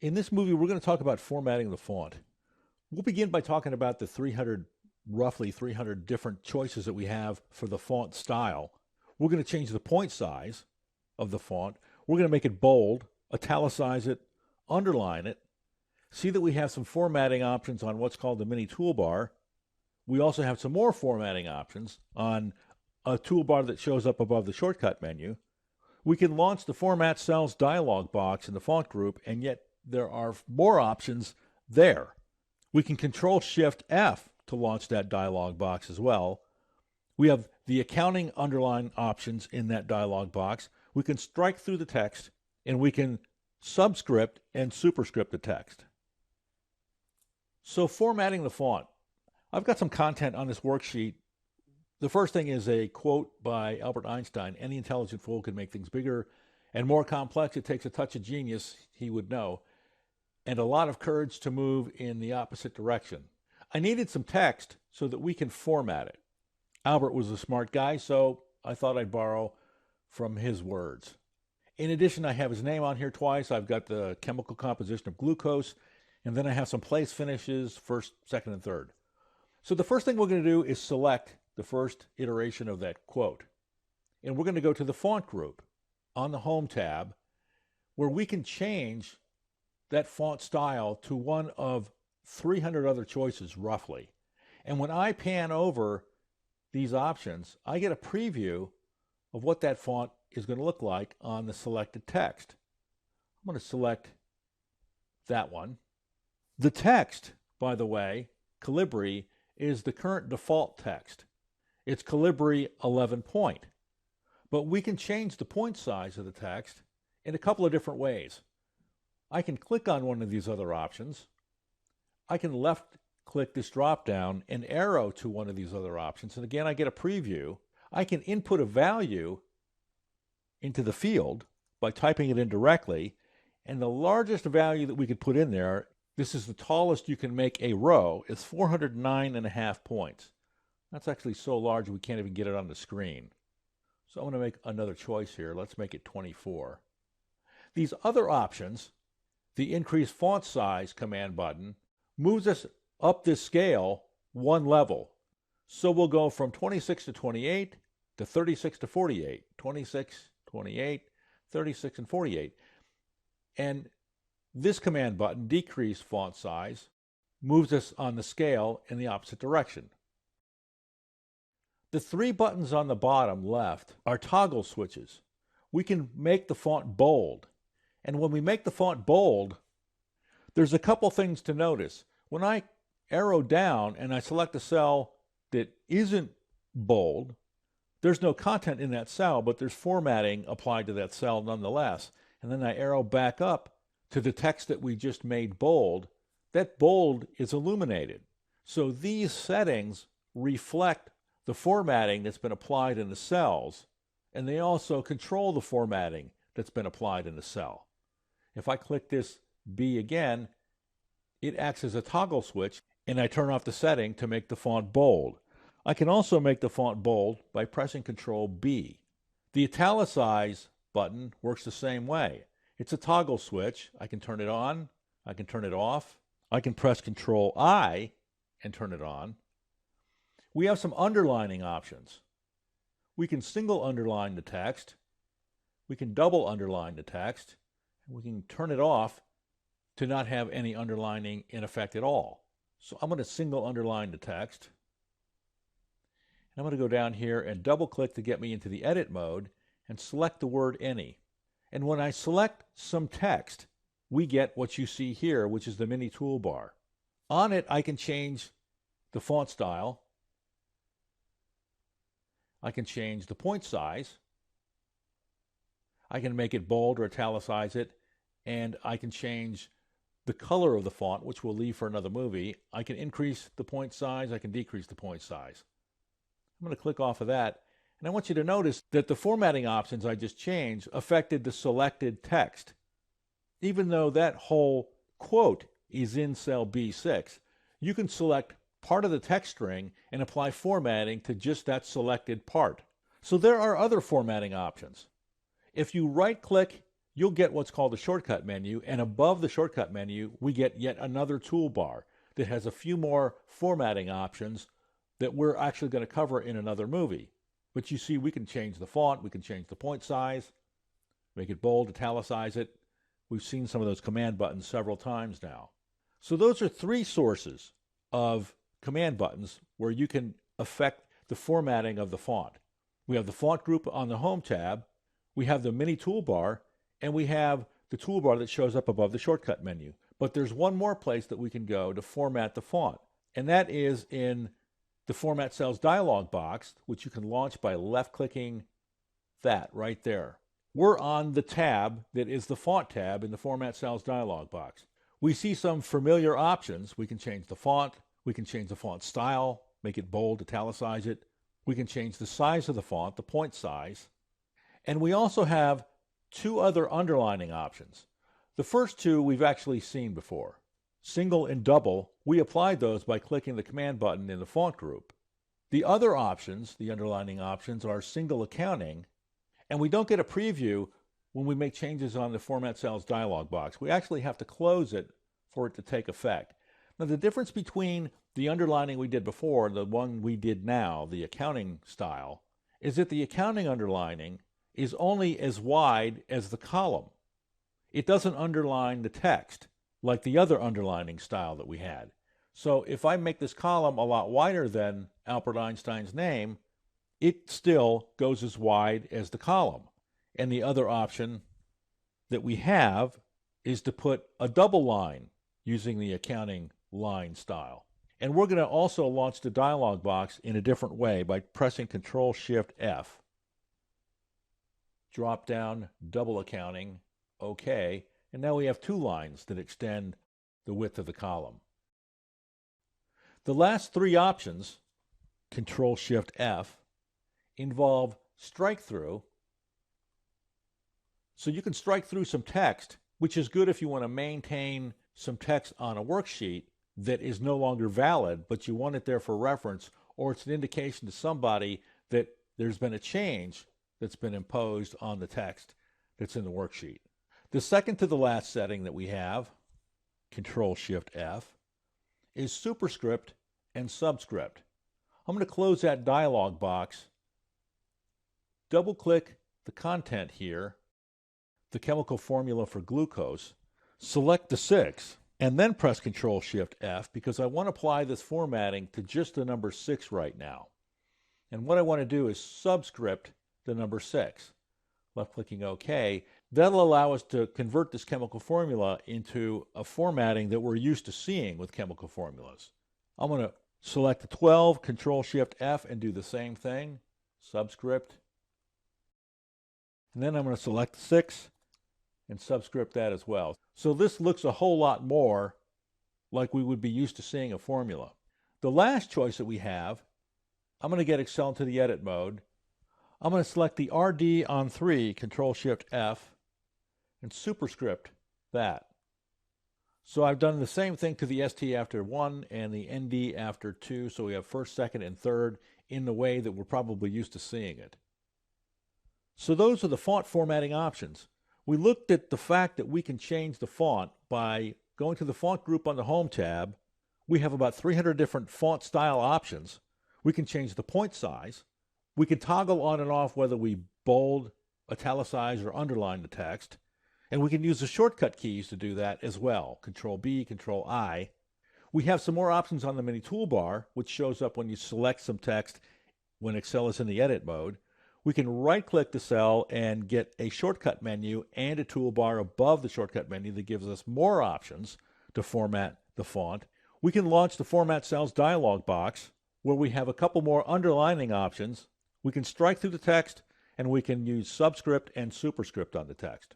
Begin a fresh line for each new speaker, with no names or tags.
In this movie, we're going to talk about formatting the font. We'll begin by talking about the roughly 300 different choices that we have for the font style. We're going to change the point size of the font. We're going to make it bold, italicize it, underline it. See that we have some formatting options on what's called the mini toolbar. We also have some more formatting options on a toolbar that shows up above the shortcut menu. We can launch the Format Cells dialog box in the font group, and yet there are more options there. We can Control-Shift-F to launch that dialog box as well. We have the accounting underline options in that dialog box. We can strike through the text, and we can subscript and superscript the text. So formatting the font. I've got some content on this worksheet. The first thing is a quote by Albert Einstein: "Any intelligent fool can make things bigger and more complex. It takes a touch of genius," he would know, "and a lot of courage to move in the opposite direction." I needed some text so that we can format it. Albert was a smart guy, so I thought I'd borrow from his words. In addition, I have his name on here twice. I've got the chemical composition of glucose, and then I have some place finishes, first, second, and third. So the first thing we're going to do is select the first iteration of that quote. And we're going to go to the font group on the Home tab, where we can change that font style to one of 300 other choices, roughly. And when I pan over these options, I get a preview of what that font is going to look like on the selected text. I'm going to select that one. The text, by the way, Calibri, is the current default text. It's Calibri 11 point. But we can change the point size of the text in a couple of different ways. I can click on one of these other options. I can left click this drop down and arrow to one of these other options. And again, I get a preview. I can input a value into the field by typing it in directly. And the largest value that we could put in there, this is the tallest you can make a row, is 409.5 points. That's actually so large we can't even get it on the screen. So I'm going to make another choice here. Let's make it 24. These other options, the increase font size command button, moves us up this scale one level. So we'll go from 26 to 28 to 36 to 48, 26, 28, 36, and 48. And this command button, decrease font size, moves us on the scale in the opposite direction. The three buttons on the bottom left are toggle switches. We can make the font bold. And when we make the font bold, there's a couple things to notice. When I arrow down and I select a cell that isn't bold, there's no content in that cell, but there's formatting applied to that cell nonetheless. And then I arrow back up to the text that we just made bold. That bold is illuminated. So these settings reflect the formatting that's been applied in the cells, and they also control the formatting that's been applied in the cell. If I click this B again, it acts as a toggle switch, and I turn off the setting to make the font bold. I can also make the font bold by pressing Control B. The italicize button works the same way. It's a toggle switch. I can turn it on, I can turn it off, I can press Control I and turn it on. We have some underlining options. We can single underline the text, we can double underline the text, we can turn it off to not have any underlining in effect at all. So I'm going to single underline the text. And I'm going to go down here and double click to get me into the edit mode and select the word any. And when I select some text, we get what you see here, which is the mini toolbar. On it, I can change the font style. I can change the point size. I can make it bold or italicize it. And I can change the color of the font, which we'll leave for another movie. I can increase the point size. I can decrease the point size. I'm going to click off of that. And I want you to notice that the formatting options I just changed affected the selected text. Even though that whole quote is in cell B6, you can select part of the text string and apply formatting to just that selected part. So there are other formatting options. If you right-click you'll get what's called a shortcut menu, and above the shortcut menu, we get yet another toolbar that has a few more formatting options that we're actually going to cover in another movie. But you see, we can change the font, we can change the point size, make it bold, italicize it. We've seen some of those command buttons several times now. So those are three sources of command buttons where you can affect the formatting of the font. We have the font group on the Home tab, we have the mini toolbar, and we have the toolbar that shows up above the shortcut menu. But there's one more place that we can go to format the font, and that is in the Format Cells dialog box, which you can launch by left-clicking that right there. We're on the tab that is the Font tab in the Format Cells dialog box. We see some familiar options. We can change the font, we can change the font style, make it bold, italicize it. We can change the size of the font, the point size. And we also have two other underlining options. The first two we've actually seen before. Single and double, we applied those by clicking the command button in the font group. The other options, the underlining options, are single accounting, and we don't get a preview when we make changes on the Format Cells dialog box. We actually have to close it for it to take effect. Now, the difference between the underlining we did before and the one we did now, the accounting style, is that the accounting underlining is only as wide as the column. It doesn't underline the text like the other underlining style that we had. So if I make this column a lot wider than Albert Einstein's name, it still goes as wide as the column. And the other option that we have is to put a double line using the accounting line style. And we're going to also launch the dialog box in a different way by pressing Control-Shift-F. Drop down, double accounting, OK, and now we have two lines that extend the width of the column. The last three options, Control-Shift-F, involve strike-through. So you can strike through some text, which is good if you want to maintain some text on a worksheet that is no longer valid, but you want it there for reference, or it's an indication to somebody that there's been a change that's been imposed on the text that's in the worksheet. The second to the last setting that we have, Control-Shift-F, is superscript and subscript. I'm going to close that dialog box, double-click the content here, the chemical formula for glucose, select the 6, and then press Control-Shift-F because I want to apply this formatting to just the number 6 right now. And what I want to do is subscript the number 6. Left-clicking OK. That'll allow us to convert this chemical formula into a formatting that we're used to seeing with chemical formulas. I'm going to select the 12, Control-Shift-F, and do the same thing, subscript. And then I'm going to select the 6 and subscript that as well. So this looks a whole lot more like we would be used to seeing a formula. The last choice that we have, I'm going to get Excel into the edit mode. I'm going to select the RD on 3, Control-Shift-F, and superscript that. So I've done the same thing to the ST after 1 and the ND after 2, so we have first, second, and third in the way that we're probably used to seeing it. So those are the font formatting options. We looked at the fact that we can change the font by going to the font group on the Home tab. We have about 300 different font style options. We can change the point size. We can toggle on and off whether we bold, italicize, or underline the text. And we can use the shortcut keys to do that as well. Control-B, Control-I. We have some more options on the mini toolbar, which shows up when you select some text when Excel is in the edit mode. We can right-click the cell and get a shortcut menu and a toolbar above the shortcut menu that gives us more options to format the font. We can launch the Format Cells dialog box where we have a couple more underlining options. We can strike through the text, and we can use subscript and superscript on the text.